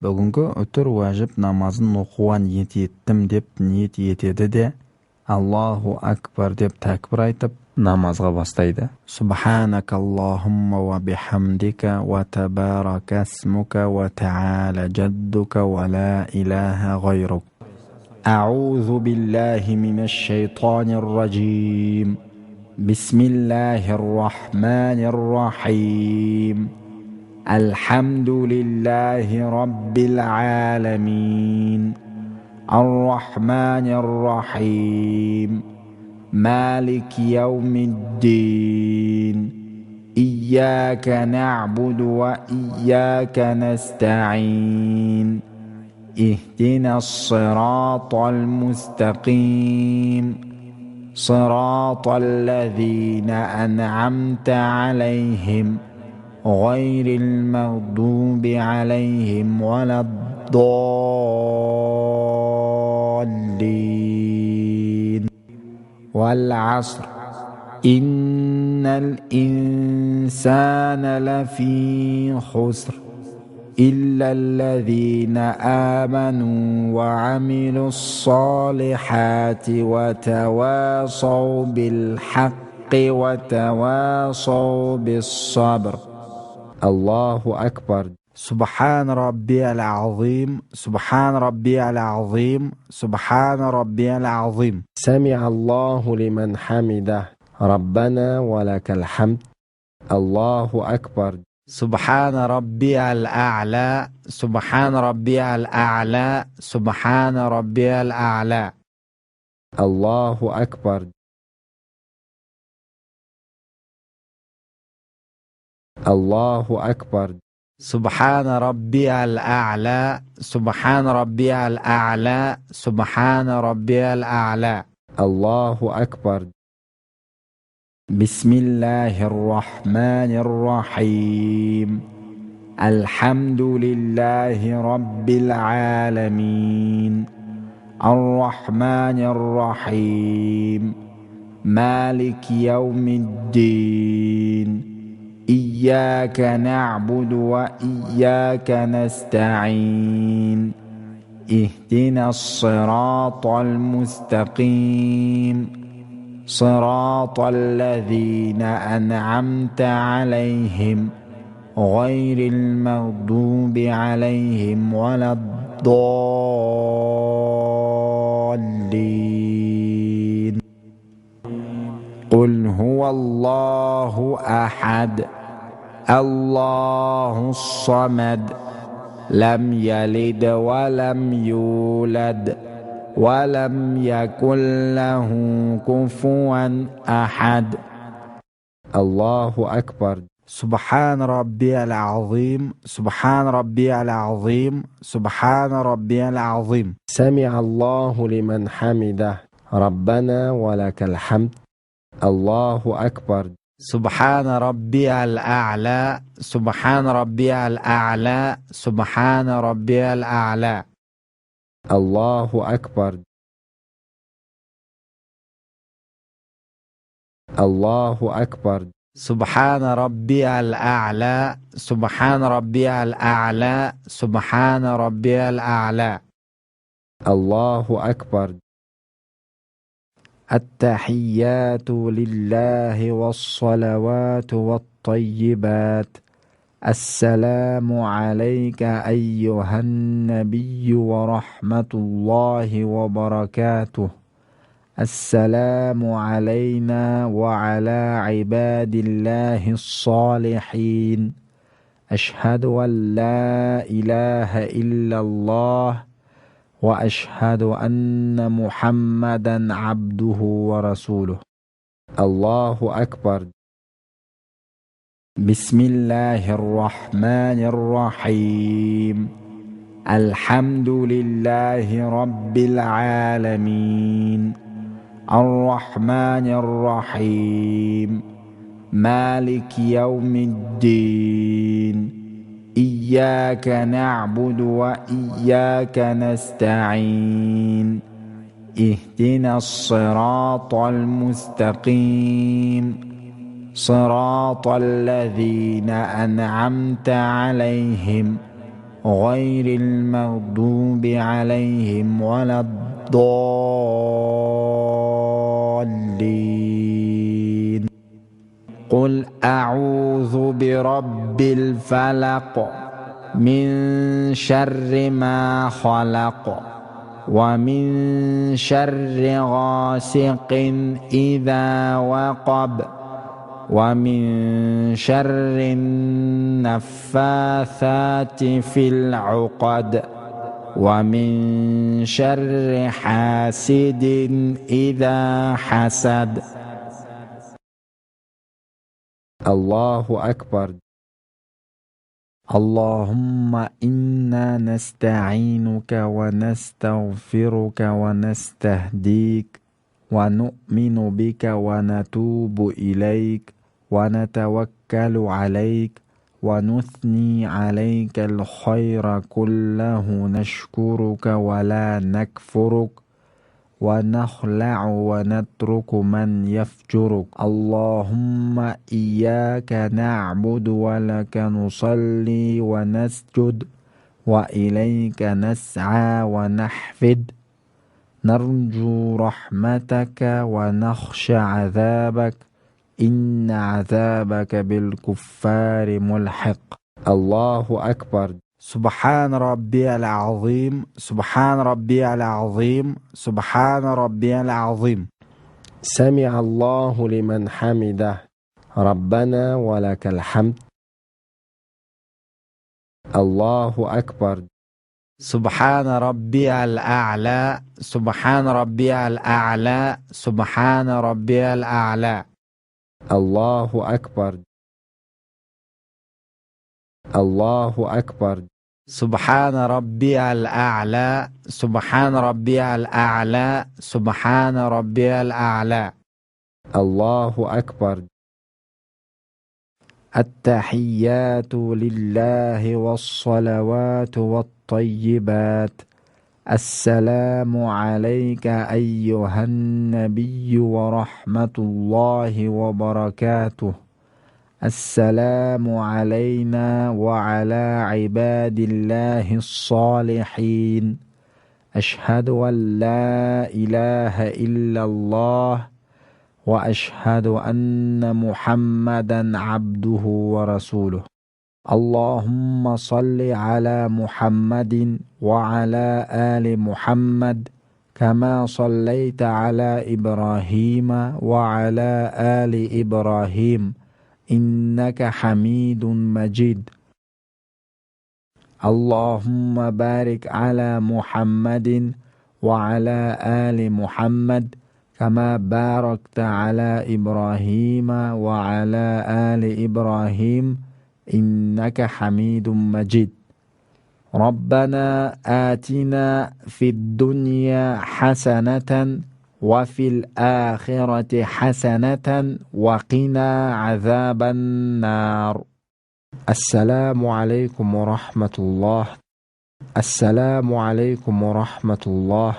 Бүгінгі үтір уәжіп намазын оқуға ниет еттім деп ниет етеді де, Аллаху акбар деп тәкбір айтып, намазға бастайды. Субханакаллахумма ва бихамдика ва табарака смука ва та'ала джаддука ва ла илаха гайрук. А'узу биллахи минаш шайтанир раджим. Бисмиллахир рахманир рахим. الحمد لله رب العالمين الرحمن الرحيم مالك يوم الدين إياك نعبد وإياك نستعين اهدنا الصراط المستقيم صراط الذين أنعمت عليهم غير المغضوب عليهم ولا الضالين والعصر إن الإنسان لفي خسر إلا الذين آمنوا وعملوا الصالحات وتواصوا بالحق وتواصوا بالصبر. الله أكبر. سبحان ربي العظيم سبحان ربي العظيم سبحان ربي العظيم. سمع الله لمن حمده ربنا ولك الحمد. الله أكبر. سبحان ربي الأعلى سبحان ربي الأعلى سبحان ربي الأعلى. الله أكبر. الله أكبر. سبحان ربي الأعلى سبحان ربي الأعلى سبحان ربي الأعلى. الله أكبر. بسم الله الرحمن الرحيم الحمد لله رب العالمين الرحمن الرحيم مالك يوم الدين إياك نعبد وإياك نستعين اهدنا الصراط المستقيم صراط الذين أنعمت عليهم غير المغضوب عليهم ولا الضالين. قل هو الله أحد الله الصمد لم يلد ولم يولد ولم يكن له كفوا أحد. الله أكبر. سبحان ربي العظيم سبحان ربي العظيم سبحان ربي العظيم. سمع الله لمن حمده ربنا ولك الحمد. الله أكبر. سبحان ربي الأعلى سبحان ربي الأعلى سبحان ربي الأعلى. الله أكبر. الله أكبر. سبحان ربي الأعلى سبحان ربي الأعلى سبحان ربي الأعلى. الله أكبر. التحيات لله والصلوات والطيبات. السلام عليك أيها النبي ورحمة الله وبركاته. السلام علينا وعلى عباد الله الصالحين. أشهد أن لا إله إلا الله وأشهد أن محمدا عبده ورسوله. الله أكبر. بسم الله الرحمن الرحيم الحمد لله رب العالمين الرحمن الرحيم مالك يوم الدين إياك نعبد وإياك نستعين اهدنا الصراط المستقيم صراط الذين أنعمت عليهم غير المغضوب عليهم ولا الضالين. قل أعوذ برب الفلق من شر ما خلق ومن شر غاسق إذا وقب ومن شر النفاثات في العقد ومن شر حاسد إذا حسد. الله أكبر. اللهم إنا نستعينك ونستغفرك ونستهديك ونؤمن بك ونتوب إليك ونتوكل عليك ونثني عليك الخير كله، نشكرك ولا نكفرك ونخلع ونترك من يفجرك. اللهم إياك نعبد ولك نصلي ونسجد وإليك نسعى ونحفد، نرجو رحمتك ونخشى عذابك، إن عذابك بالكفار ملحق. الله أكبر. سبحان ربي العظيم، سبحان ربي العظيم، سبحان ربي العظيم. سمع الله لمن حمده، ربنا ولك الحمد. الله أكبر. سبحان ربي الأعلى، سبحان ربي الأعلى، سبحان ربي الأعلى. الله أكبر. الله أكبر. سبحان ربي الأعلى، سبحان ربي الأعلى، سبحان ربي الأعلى. الله أكبر. التحيات لله والصلوات والطيبات. السلام عليك أيها النبي ورحمة الله وبركاته. السلام علينا وعلى عباد الله الصالحين. أشهد أن لا إله إلا الله وأشهد أن محمدا عبده ورسوله. اللهم صل على محمد وعلى آل محمد كما صليت على إبراهيم وعلى آل إبراهيم إنك حميد مجيد. اللهم بارك على محمد وعلى آل محمد كما باركت على إبراهيم وعلى آل إبراهيم إنك حميد مجيد. ربنا آتنا في الدنيا حسنة وفي الآخرة حسنة وقنا عذاب النار. السلام عليكم ورحمة الله. السلام عليكم ورحمة الله.